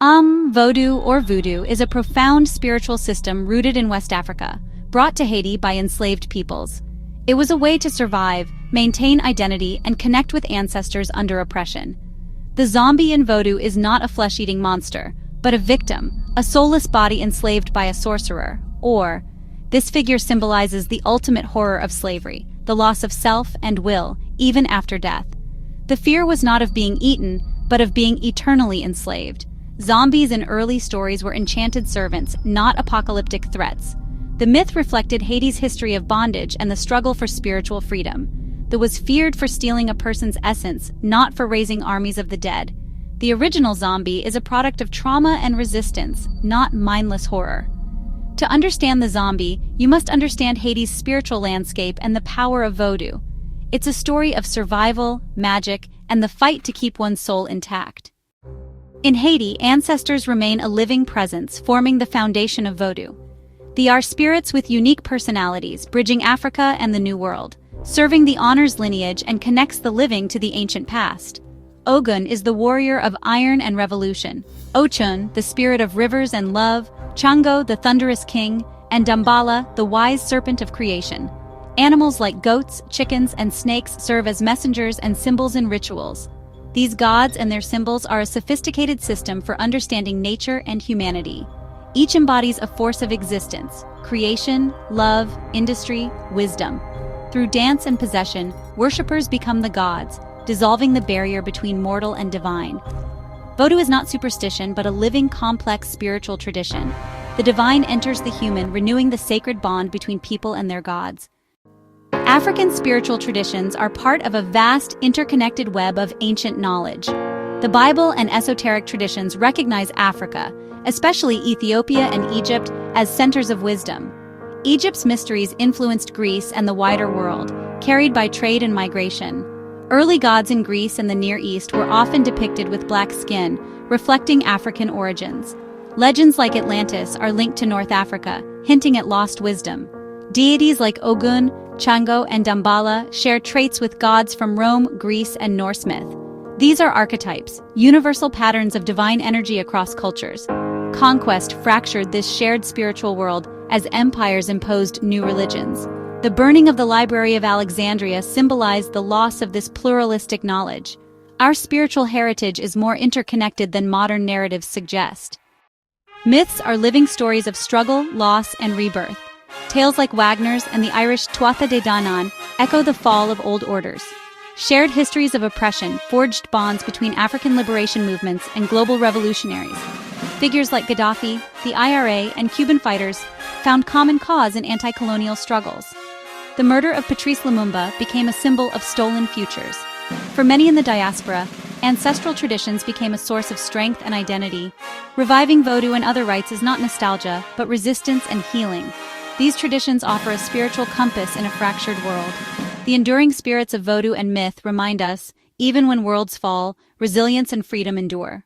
Vodou or voodoo is a profound spiritual system rooted in West Africa, brought to Haiti by enslaved peoples. It was a way to survive, maintain identity, and connect with ancestors under oppression. The zombie in voodoo is not a flesh-eating monster, but a victim, a soulless body enslaved by a sorcerer, or this figure symbolizes the ultimate horror of slavery, the loss of self and will, even after death. The fear was not of being eaten, but of being eternally enslaved. Zombies in early stories were enchanted servants, not apocalyptic threats. The myth reflected Haiti's history of bondage and the struggle for spiritual freedom. It was feared for stealing a person's essence, not for raising armies of the dead. The original zombie is a product of trauma and resistance, not mindless horror. To understand the zombie, you must understand Haiti's spiritual landscape and the power of voodoo. It's a story of survival, magic, and the fight to keep one's soul intact. In Haiti, ancestors remain a living presence, forming the foundation of voodoo. They are spirits with unique personalities, bridging Africa and the New World, serving the honors lineage and connects the living to the ancient past. Ogun is the warrior of iron and revolution, Ochun, the spirit of rivers and love, Chango, the thunderous king, and Dambala, the wise serpent of creation. Animals like goats, chickens, and snakes serve as messengers and symbols in rituals. These gods and their symbols are a sophisticated system for understanding nature and humanity. Each embodies a force of existence: creation, love, industry, wisdom. Through dance and possession, worshippers become the gods, dissolving the barrier between mortal and divine. Voodoo is not superstition, but a living, complex spiritual tradition. The divine enters the human, renewing the sacred bond between people and their gods. African spiritual traditions are part of a vast, interconnected web of ancient knowledge. The Bible and esoteric traditions recognize Africa, especially Ethiopia and Egypt, as centers of wisdom. Egypt's mysteries influenced Greece and the wider world, carried by trade and migration. Early gods in Greece and the Near East were often depicted with black skin, reflecting African origins. Legends like Atlantis are linked to North Africa, hinting at lost wisdom. Deities like Ogun, Chango, and Dambala share traits with gods from Rome, Greece, and Norse myth. These are archetypes, universal patterns of divine energy across cultures. Conquest fractured this shared spiritual world as empires imposed new religions. The burning of the Library of Alexandria symbolized the loss of this pluralistic knowledge. Our spiritual heritage is more interconnected than modern narratives suggest. Myths are living stories of struggle, loss, and rebirth. Tales like Wagner's and the Irish Tuatha De Danann echo the fall of old orders. Shared histories of oppression forged bonds between African liberation movements and global revolutionaries. Figures like Gaddafi, the IRA, and Cuban fighters found common cause in anti-colonial struggles. The murder of Patrice Lumumba became a symbol of stolen futures. For many in the diaspora, ancestral traditions became a source of strength and identity. Reviving voodoo and other rites is not nostalgia, but resistance and healing. These traditions offer a spiritual compass in a fractured world. The enduring spirits of voodoo and myth remind us, even when worlds fall, resilience and freedom endure.